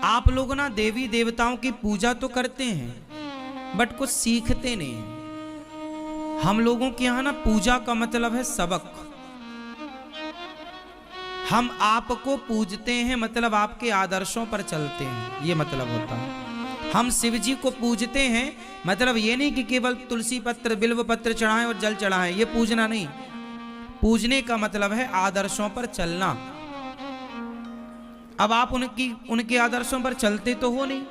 आप लोग ना देवी देवताओं की पूजा तो करते हैं बट कुछ सीखते नहीं हैं। हम लोगों के यहाँ ना पूजा का मतलब है सबक। हम आपको पूजते हैं मतलब आपके आदर्शों पर चलते हैं, ये मतलब होता है। हम शिव जी को पूजते हैं मतलब ये नहीं कि केवल तुलसी पत्र बिल्व पत्र चढ़ाएं और जल चढ़ाएं, ये पूजना नहीं। पूजने का मतलब है आदर्शों पर चलना। अब आप उनके आदर्शों पर चलते तो हो नहीं,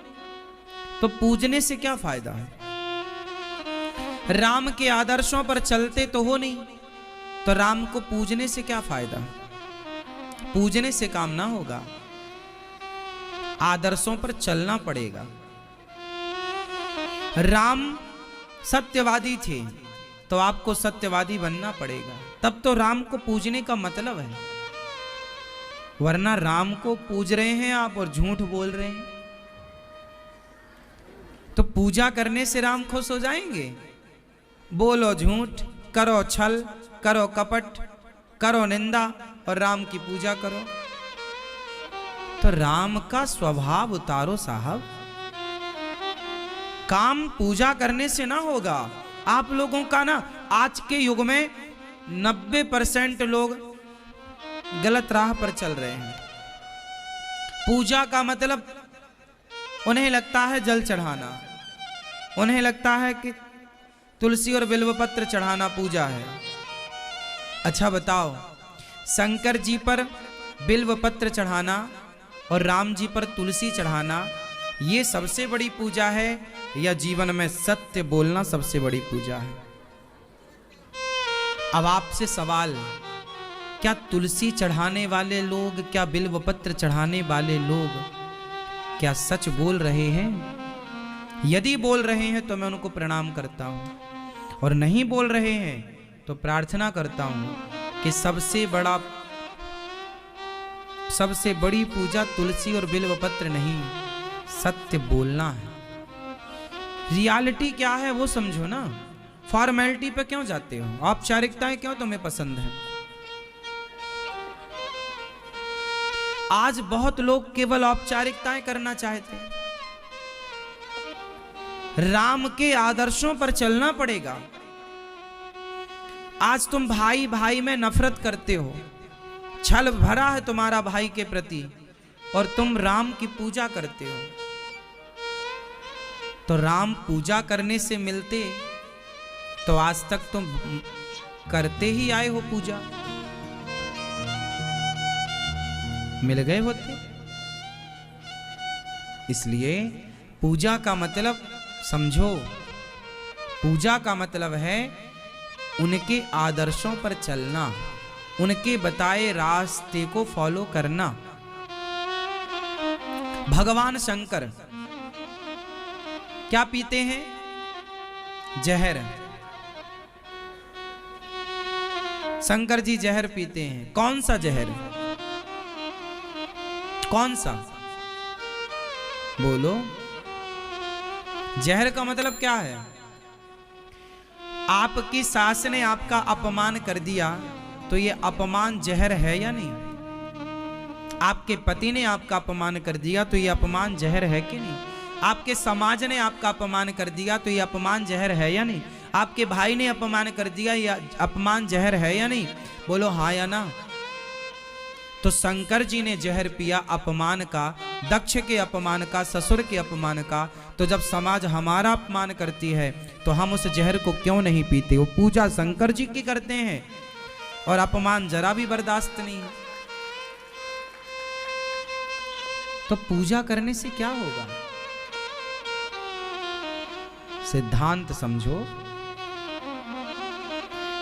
तो पूजने से क्या फायदा है। राम के आदर्शों पर चलते तो हो नहीं, तो राम को पूजने से क्या फायदा है। पूजने से काम ना होगा, आदर्शों पर चलना पड़ेगा। राम सत्यवादी थे तो आपको सत्यवादी बनना पड़ेगा, तब तो राम को पूजने का मतलब है। वरना राम को पूज रहे हैं आप और झूठ बोल रहे हैं, तो पूजा करने से राम खुश हो जाएंगे। बोलो झूठ, करो छल, करो कपट, करो निंदा और राम की पूजा करो, तो राम का स्वभाव उतारो साहब। काम पूजा करने से ना होगा। आप लोगों का ना आज के युग में 90% लोग गलत राह पर चल रहे हैं। पूजा का मतलब उन्हें लगता है जल चढ़ाना, उन्हें लगता है कि तुलसी और बिल्व पत्र चढ़ाना पूजा है। अच्छा बताओ, शंकर जी पर बिल्व पत्र चढ़ाना और राम जी पर तुलसी चढ़ाना ये सबसे बड़ी पूजा है या जीवन में सत्य बोलना सबसे बड़ी पूजा है। अब आपसे सवाल, क्या तुलसी चढ़ाने वाले लोग, क्या बिल्व पत्र चढ़ाने वाले लोग क्या सच बोल रहे हैं? यदि बोल रहे हैं तो मैं उनको प्रणाम करता हूं, और नहीं बोल रहे हैं तो प्रार्थना करता हूं कि सबसे बड़ी पूजा तुलसी और बिल्व पत्र नहीं, सत्य बोलना है। रियलिटी क्या है वो समझो ना। फॉर्मेलिटी पे क्यों जाते हो, औपचारिकताएं क्यों तुम्हें पसंद है। आज बहुत लोग केवल औपचारिकताएं करना चाहते हैं। राम के आदर्शों पर चलना पड़ेगा। आज तुम भाई भाई में नफरत करते हो, छल भरा है तुम्हारा भाई के प्रति, और तुम राम की पूजा करते हो। तो राम पूजा करने से मिलते तो आज तक तुम करते ही आए हो पूजा, मिल गए होते। इसलिए पूजा का मतलब समझो, पूजा का मतलब है उनके आदर्शों पर चलना, उनके बताए रास्ते को फॉलो करना। भगवान शंकर क्या पीते हैं? जहर। शंकर जी जहर पीते हैं। कौन सा जहर? कौन सा? बोलो। जहर का मतलब क्या है? आपकी सास ने आपका अपमान कर दिया तो ये अपमान जहर है या नहीं? आपके पति ने आपका अपमान कर दिया तो ये अपमान जहर है कि नहीं? आपके समाज ने आपका अपमान कर दिया तो ये अपमान जहर है या नहीं? आपके भाई ने अपमान कर दिया, ये अपमान जहर है या नहीं? बोलो हाँ या ना। तो शंकर जी ने जहर पिया अपमान का, दक्ष के अपमान का, ससुर के अपमान का। तो जब समाज हमारा अपमान करती है तो हम उस जहर को क्यों नहीं पीते? वो पूजा शंकर जी की करते हैं और अपमान जरा भी बर्दाश्त नहीं। तो पूजा करने से क्या होगा? सिद्धांत समझो।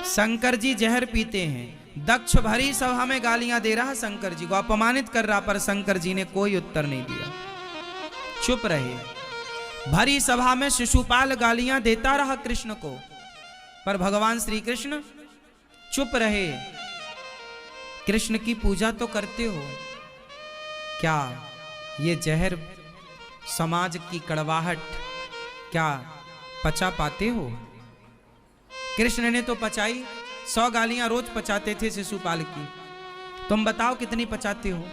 शंकर जी जहर पीते हैं, दक्ष भरी सभा में गालियां दे रहा शंकर जी को, अपमानित कर रहा, पर शंकर जी ने कोई उत्तर नहीं दिया, चुप रहे। भरी सभा में शिशुपाल गालियां देता रहा कृष्ण को, पर भगवान श्री कृष्ण चुप रहे। कृष्ण की पूजा तो करते हो, क्या ये जहर समाज की कड़वाहट क्या पचा पाते हो? कृष्ण ने तो पचाई, 100 गालियां रोज पचाते थे शिशुपाल की। तुम बताओ कितनी पचाते हो?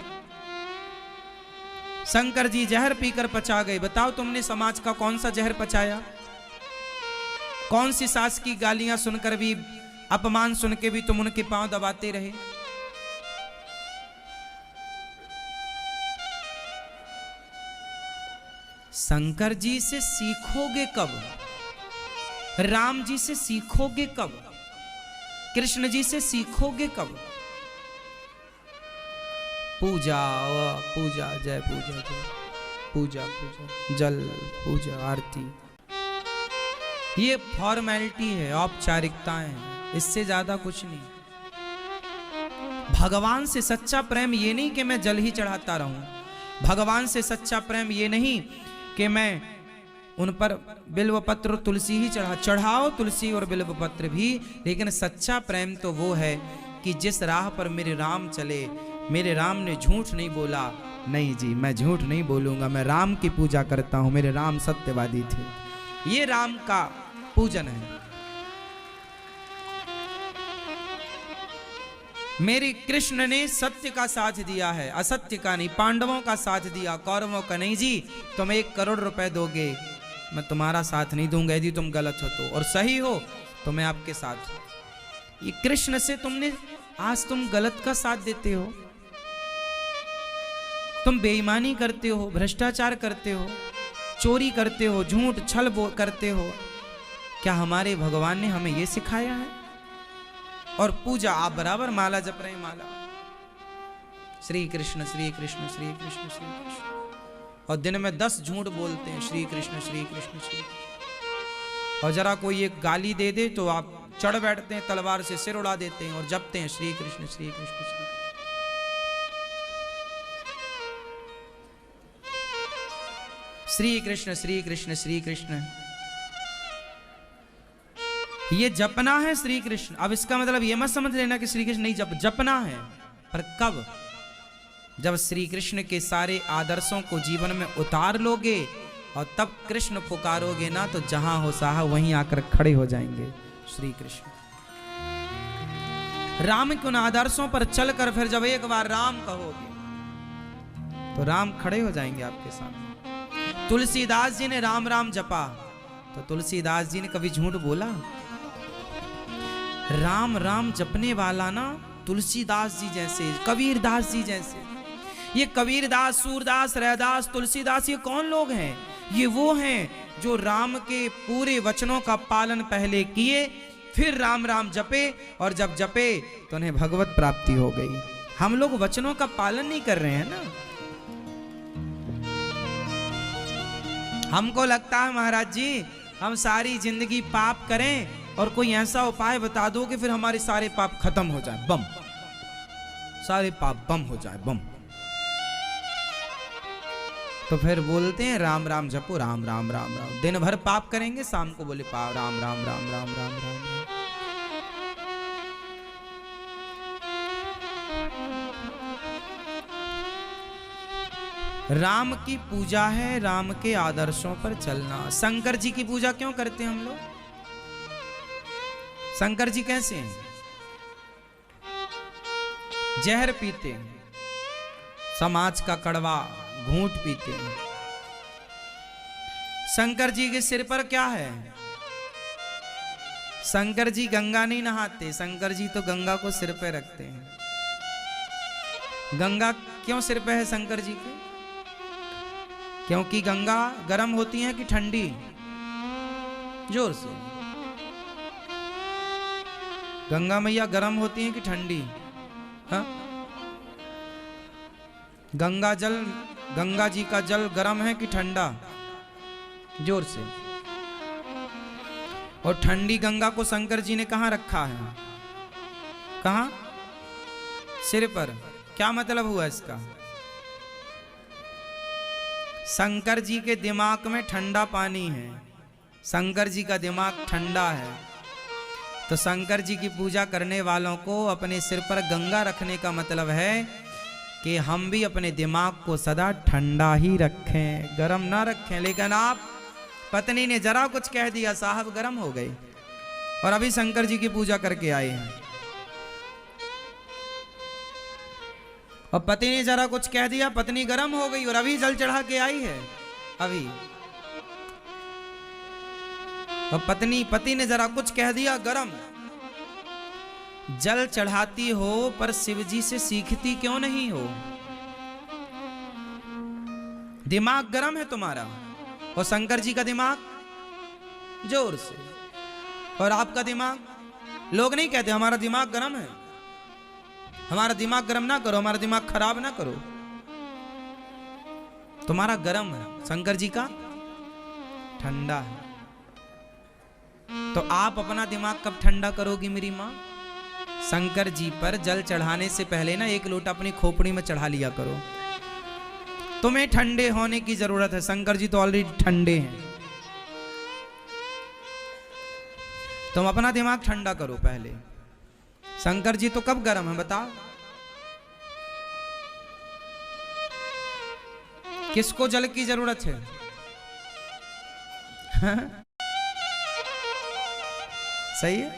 शंकर जी जहर पीकर पचा गए। बताओ तुमने समाज का कौन सा जहर पचाया? कौन सी सास की गालियां सुनकर भी, अपमान सुन के भी तुम उनके पांव दबाते रहे? शंकर जी से सीखोगे कब? राम जी से सीखोगे कब? कृष्ण जी से सीखोगे कब? पूजा पूजा, जय पूजा, जय पूजा, पूजा जल पूजा आरती, ये फॉर्मेलिटी है, औपचारिकताएं हैं, इससे ज्यादा कुछ नहीं। भगवान से सच्चा प्रेम ये नहीं कि मैं जल ही चढ़ाता रहूं। भगवान से सच्चा प्रेम ये नहीं कि मैं उन पर बिल्व पत्र तुलसी ही चढ़ाओ तुलसी और बिल्व पत्र भी, लेकिन सच्चा प्रेम तो वो है कि जिस राह पर मेरे राम चले, मेरे राम ने झूठ नहीं बोला। नहीं जी, मैं झूठ नहीं बोलूंगा, मैं राम की पूजा करता हूं, मेरे राम सत्यवादी थे। ये राम का पूजन है। मेरे कृष्ण ने सत्य का साथ दिया है, असत्य का नहीं। पांडवों का साथ दिया, कौरवों का नहीं। जी तुम 1 करोड़ रुपए दोगे, मैं तुम्हारा साथ नहीं दूंगा। यदि तुम गलत हो तो, और सही हो तो मैं आपके साथ। ये कृष्ण से तुमने, आज तुम गलत का साथ देते हो, तुम बेईमानी करते हो, भ्रष्टाचार करते हो, चोरी करते हो, झूठ छल करते हो। क्या हमारे भगवान ने हमें यह सिखाया है? और पूजा आप बराबर माला जप रहे हैं, माला श्री कृष्ण श्री कृष्ण श्री कृष्ण श्री कृष्ण, और दिन में 10 झूठ बोलते हैं श्री कृष्ण श्री कृष्ण श्री। और जरा कोई एक गाली दे दे तो आप चढ़ बैठते हैं, तलवार से सिर उड़ा देते हैं और जपते हैं श्री कृष्ण श्री कृष्ण श्री। श्री कृष्ण श्री कृष्ण श्री कृष्ण, ये जपना है श्री कृष्ण। अब इसका मतलब ये मत समझ लेना कि श्री कृष्ण नहीं जपना है, पर कब? जब श्री कृष्ण के सारे आदर्शों को जीवन में उतार लोगे और तब कृष्ण पुकारोगे ना, तो जहां हो साहा वहीं आकर खड़े हो जाएंगे श्री कृष्ण। राम के उन आदर्शों पर चलकर फिर जब एक बार राम कहोगे तो राम खड़े हो जाएंगे आपके सामने। तुलसीदास जी ने राम राम जपा तो तुलसीदास जी ने कभी झूठ बोला? राम राम जपने वाला ना तुलसीदास जी जैसे, कबीरदास जी जैसे। ये कबीरदास, सूरदास, रैदास, तुलसीदास, ये कौन लोग हैं? ये वो हैं जो राम के पूरे वचनों का पालन पहले किए, फिर राम राम जपे, और जब जपे तो उन्हें भगवत प्राप्ति हो गई। हम लोग वचनों का पालन नहीं कर रहे हैं ना। हमको लगता है महाराज जी हम सारी जिंदगी पाप करें और कोई ऐसा उपाय बता दो कि फिर हमारे सारे पाप खत्म हो जाए, बम, सारे पाप बम हो जाए, बम। तो फिर बोलते हैं राम राम जपो, राम राम राम राम। दिन भर पाप करेंगे, शाम को बोले पाप राम राम राम राम राम राम। राम की पूजा है राम के आदर्शों पर चलना। शंकर जी की पूजा क्यों करते हैं हम लोग? शंकर जी कैसे हैं? जहर पीते हैं, समाज का कड़वा घूंट पीते हैं। शंकर जी के सिर पर क्या है? शंकर जी गंगा नहीं नहाते, शंकर जी तो गंगा को सिर पे रखते हैं। गंगा क्यों सिर पे है शंकर जी के? क्योंकि गंगा गर्म होती है कि ठंडी? जोर से, गंगा मैया गर्म होती है कि ठंडी? हाँ, गंगा जल, गंगा जी का जल गर्म है कि ठंडा? जोर से। और ठंडी गंगा को शंकर जी ने कहां रखा है? कहां? सिर पर। क्या मतलब हुआ इसका? शंकर जी के दिमाग में ठंडा पानी है, शंकर जी का दिमाग ठंडा है। तो शंकर जी की पूजा करने वालों को अपने सिर पर गंगा रखने का मतलब है कि हम भी अपने दिमाग को सदा ठंडा ही रखें, गरम ना रखें। लेकिन आप, पत्नी ने जरा कुछ कह दिया, साहब गरम हो गए, और अभी शंकर जी की पूजा करके आए हैं। और पति ने जरा कुछ कह दिया, पत्नी गर्म हो गई और अभी जल चढ़ा के आई है अभी। और पति ने जरा कुछ कह दिया, गरम। जल चढ़ाती हो पर शिव जी से सीखती क्यों नहीं हो? दिमाग गरम है तुम्हारा और शंकर जी का दिमाग जोर से, और आपका दिमाग, लोग नहीं कहते हमारा दिमाग गरम है, हमारा दिमाग गरम ना करो, हमारा दिमाग खराब ना करो। तुम्हारा गरम है, शंकर जी का ठंडा है। तो आप अपना दिमाग कब ठंडा करोगी मेरी मां? शंकर जी पर जल चढ़ाने से पहले ना एक लोटा अपनी खोपड़ी में चढ़ा लिया करो। तुम्हें ठंडे होने की जरूरत है, शंकर जी तो ऑलरेडी ठंडे हैं। तुम अपना दिमाग ठंडा करो पहले। शंकर जी तो कब गर्म है बताओ? किसको जल की जरूरत है? सही है।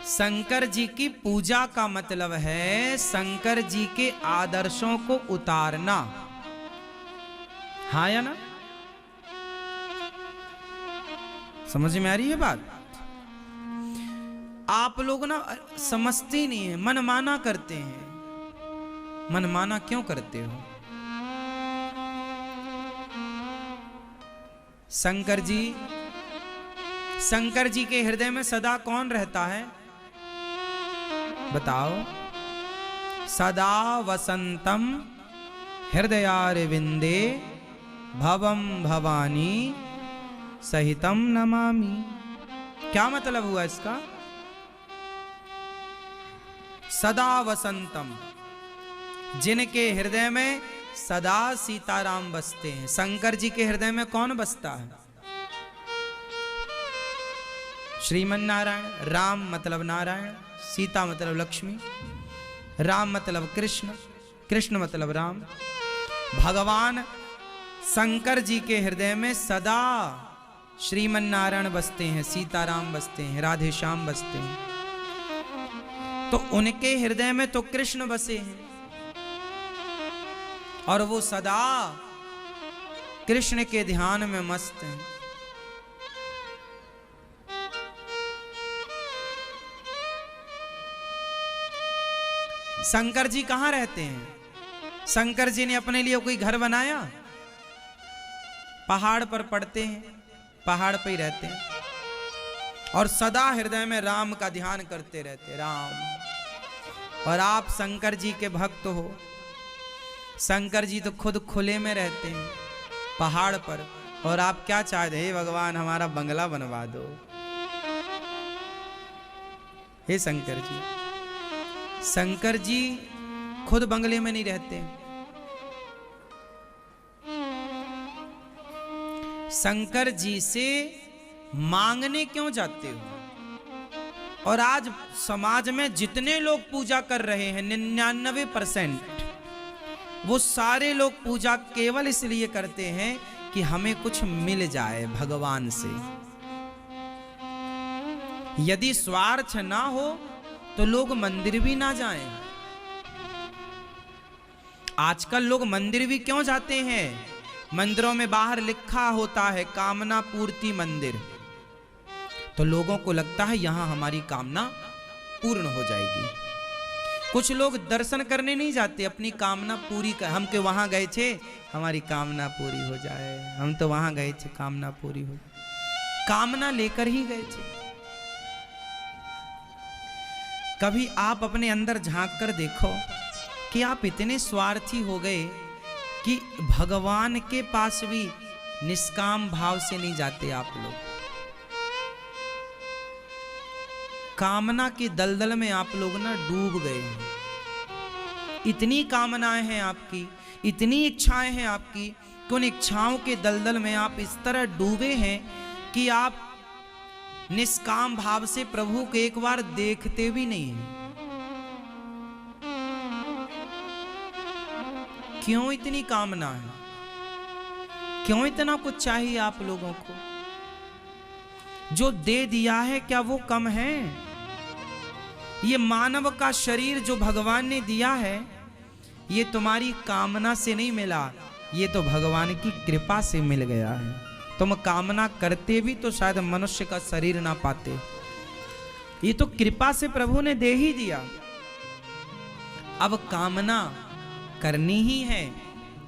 शंकर जी की पूजा का मतलब है शंकर जी के आदर्शों को उतारना, हाँ या ना? समझ में आ रही है बात? आप लोग ना समझते नहीं है, मनमाना करते हैं। मनमाना क्यों करते हो? शंकर जी के हृदय में सदा कौन रहता है बताओ? सदा वसंतम हृदयारविंदे भवम भवानी सहितम नमामि। क्या मतलब हुआ इसका? सदा वसंतम, जिनके हृदय में सदा सीताराम बसते हैं। शंकर जी के हृदय में कौन बसता है? श्रीमन नारायण। राम मतलब नारायण, सीता मतलब लक्ष्मी, राम मतलब कृष्ण, कृष्ण मतलब राम। भगवान शंकर जी के हृदय में सदा श्रीमन नारायण बसते हैं, सीताराम बसते हैं, राधे श्याम बसते हैं। तो उनके हृदय में तो कृष्ण बसे हैं और वो सदा कृष्ण के ध्यान में मस्त हैं। शंकर जी कहां रहते हैं? शंकर जी ने अपने लिए कोई घर बनाया? पहाड़ पर पड़ते हैं, पहाड़ पे ही रहते हैं और सदा हृदय में राम का ध्यान करते रहते, राम। और आप शंकर जी के भक्त हो। शंकर जी तो खुद खुले में रहते हैं पहाड़ पर, और आप क्या चाहते हैं? भगवान हमारा बंगला बनवा दो। हे शंकर जी, शंकर जी खुद बंगले में नहीं रहते। शंकर जी से मांगने क्यों जाते हो? और आज समाज में जितने लोग पूजा कर रहे हैं 99% वो सारे लोग पूजा केवल इसलिए करते हैं कि हमें कुछ मिल जाए भगवान से। यदि स्वार्थ ना हो तो लोग मंदिर भी ना जाएं। आजकल लोग मंदिर भी क्यों जाते हैं? मंदिरों में बाहर लिखा होता है कामना पूर्ति मंदिर, तो लोगों को लगता है यहां हमारी कामना पूर्ण हो जाएगी। कुछ लोग दर्शन करने नहीं जाते, अपनी कामना पूरी कर, हम के वहां गए थे हमारी कामना पूरी हो जाए, हम तो वहां गए थे कामना पूरी हो जाए। कामना लेकर ही गए थे। कभी आप अपने अंदर झांक कर देखो कि आप इतने स्वार्थी हो गए कि भगवान के पास भी निष्काम भाव से नहीं जाते आप लोग। कामना के दलदल में आप लोग ना डूब गए हैं। इतनी कामनाएं हैं आपकी, इतनी इच्छाएं हैं आपकी कि उन इच्छाओं के दलदल में आप इस तरह डूबे हैं कि आप निष्काम भाव से प्रभु को एक बार देखते भी नहीं हैं। क्यों इतनी कामना है? क्यों इतना कुछ चाहिए आप लोगों को? जो दे दिया है क्या वो कम है? ये मानव का शरीर जो भगवान ने दिया है, ये तुम्हारी कामना से नहीं मिला, ये तो भगवान की कृपा से मिल गया है। तुम कामना करते भी तो शायद मनुष्य का शरीर ना पाते, ये तो कृपा से प्रभु ने दे ही दिया। अब कामना करनी ही है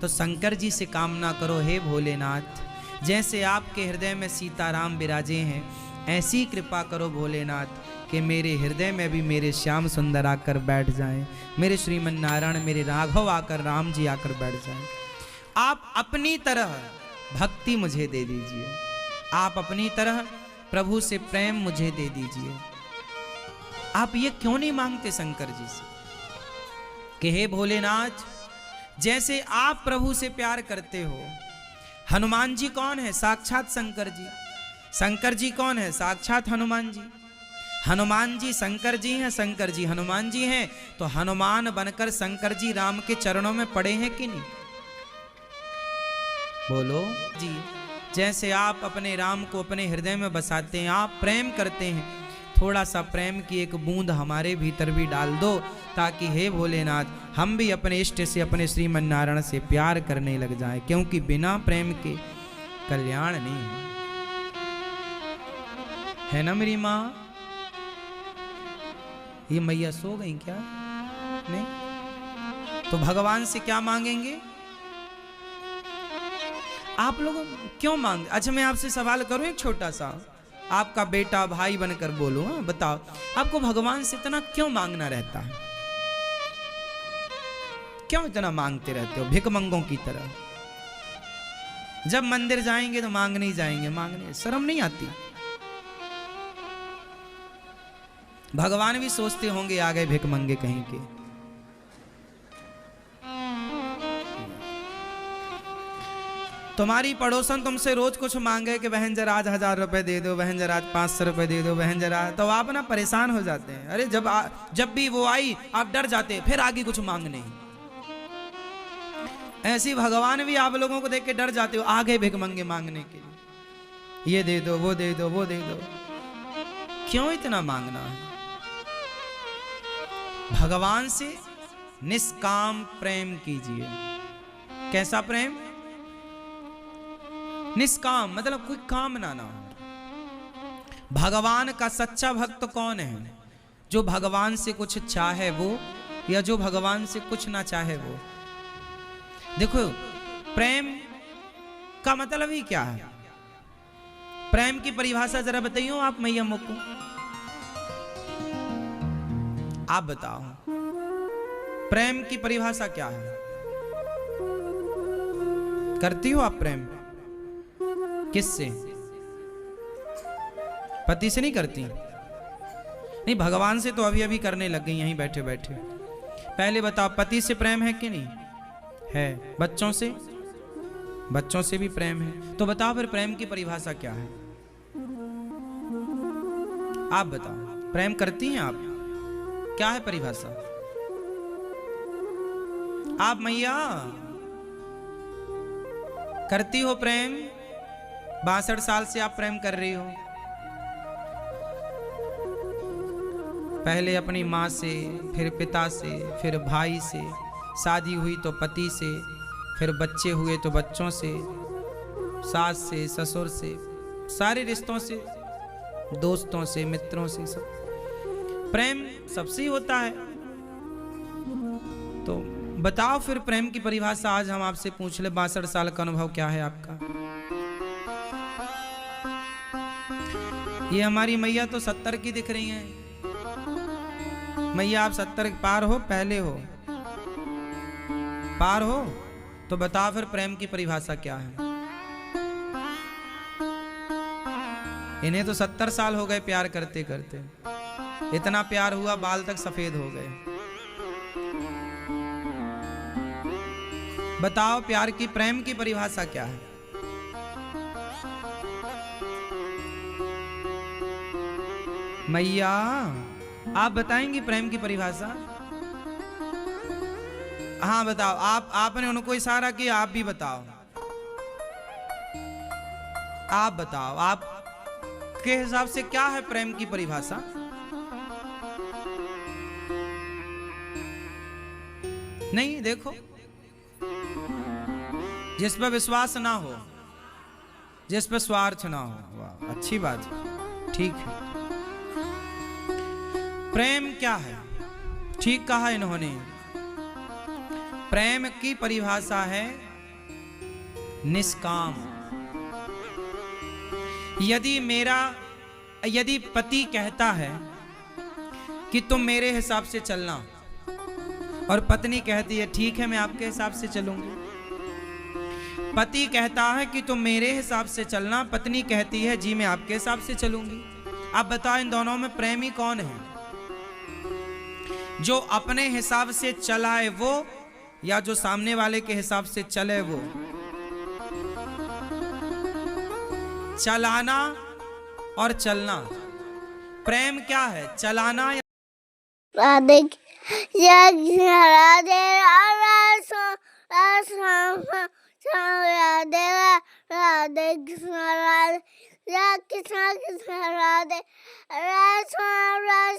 तो शंकर जी से कामना करो, हे भोलेनाथ, जैसे आपके हृदय में सीताराम विराजे हैं, ऐसी कृपा करो भोलेनाथ कि मेरे हृदय में भी मेरे श्याम सुंदर आकर बैठ जाएं, मेरे श्रीमन नारायण, मेरे राघव आकर, राम जी आकर बैठ जाएं। आप अपनी तरह भक्ति मुझे दे दीजिए, आप अपनी तरह प्रभु से प्रेम मुझे दे दीजिए। आप ये क्यों नहीं मांगते शंकर जी से कि हे भोलेनाथ, जैसे आप प्रभु से प्यार करते हो। हनुमान जी कौन है? साक्षात शंकर जी। शंकर जी कौन है? साक्षात हनुमान जी। हनुमान जी शंकर जी हैं, शंकर जी हनुमान जी हैं, तो हनुमान बनकर शंकर जी राम के चरणों में पड़े हैं कि नहीं? बोलो जी। जैसे आप अपने राम को अपने हृदय में बसाते हैं, आप प्रेम करते हैं, थोड़ा सा प्रेम की एक बूंद हमारे भीतर भी डाल दो, ताकि हे भोलेनाथ हम भी अपने इष्ट से, अपने श्रीमन नारायण से प्यार करने लग जाएं, क्योंकि बिना प्रेम के कल्याण नहीं है ना मेरी माँ? ये मैया सो गई क्या? नहीं तो भगवान से क्या मांगेंगे आप लोग? क्यों मांग? अच्छा मैं आपसे सवाल करूं एक छोटा सा, आपका बेटा भाई बनकर बोलो, हाँ बताओ, आपको भगवान से इतना क्यों मांगना रहता है? क्यों इतना मांगते रहते हो भिखमंगों की तरह? जब मंदिर जाएंगे तो मांगने ही जाएंगे, मांगने, शर्म नहीं आती? भगवान भी सोचते होंगे आ गए भिखमंगे कहीं के। तुम्हारी पड़ोसन तुमसे रोज कुछ मांगे कि बहन जरा आज 1000 रुपए दे दो, बहन जरा आज 500 रुपए दे दो, बहन जरा, तो आप ना परेशान हो जाते हैं। अरे जब भी वो आई आप डर जाते हैं, फिर आगे कुछ मांगने ही। ऐसी भगवान भी आप लोगों को देख के डर जाते हो, आ गए भिखमंगे मांगने के लिए, ये दे दो, वो दे दो, वो दे दो। क्यों इतना मांगना है? भगवान से निष्काम प्रेम कीजिए। कैसा प्रेम? निष्काम, मतलब कोई कामना ना हो। भगवान का सच्चा भक्त कौन है? जो भगवान से कुछ चाहे वो, या जो भगवान से कुछ ना चाहे वो। देखो प्रेम का मतलब ही क्या है? प्रेम की परिभाषा जरा बताइए आप मैया मुझको, आप बताओ प्रेम की परिभाषा क्या है? करती हो आप प्रेम? किससे? पति से नहीं करती? नहीं, भगवान से तो अभी अभी करने लग गई यहीं बैठे बैठे। पहले बताओ पति से प्रेम है कि नहीं है? बच्चों से? बच्चों से भी प्रेम है। तो बताओ फिर प्रेम की परिभाषा क्या है? आप बताओ, प्रेम करती हैं आप? क्या है परिभाषा? आप मैया करती हो प्रेम? 62 साल से आप प्रेम कर रही हो। पहले अपनी माँ से, फिर पिता से, फिर भाई से, शादी हुई तो पति से, फिर बच्चे हुए तो बच्चों से, सास से, ससुर से, सारे रिश्तों से, दोस्तों से, मित्रों से, सब प्रेम सबसे ही होता है। तो बताओ फिर प्रेम की परिभाषा आज हम आपसे पूछ ले। 62 साल का अनुभव क्या है आपका? ये हमारी मैया तो 70 की दिख रही हैं। मैया आप 70 पार हो, पहले हो? पार हो? तो बताओ फिर प्रेम की परिभाषा क्या है? इन्हें तो 70 साल हो गए प्यार करते करते, इतना प्यार हुआ बाल तक सफेद हो गए। बताओ प्यार की, प्रेम की परिभाषा क्या है? मैया आप बताएंगी प्रेम की परिभाषा? हाँ बताओ। आपने उनको इशारा किया, आप भी बताओ। आप बताओ, आप के हिसाब से क्या है प्रेम की परिभाषा? नहीं, देखो, जिस पर विश्वास ना हो, जिस पर स्वार्थ ना हो, वाह अच्छी बात है, ठीक है। प्रेम क्या है? ठीक कहा इन्होंने, प्रेम की परिभाषा है निष्काम। यदि पति कहता है कि तुम मेरे हिसाब से चलना, और पत्नी कहती है ठीक है मैं आपके हिसाब से चलूंगी। पति कहता है कि तुम मेरे हिसाब से चलना, पत्नी कहती है जी मैं आपके हिसाब से चलूंगी। अब बताओ इन दोनों में प्रेमी कौन है? जो अपने हिसाब से चलाए वो, या जो सामने वाले के हिसाब से चले वो? चलाना और चलना, प्रेम क्या है? चलाना या राधे राधे राधे राधे राधे कृष्ण राधे कृष्ण कृष्ण राधे राधे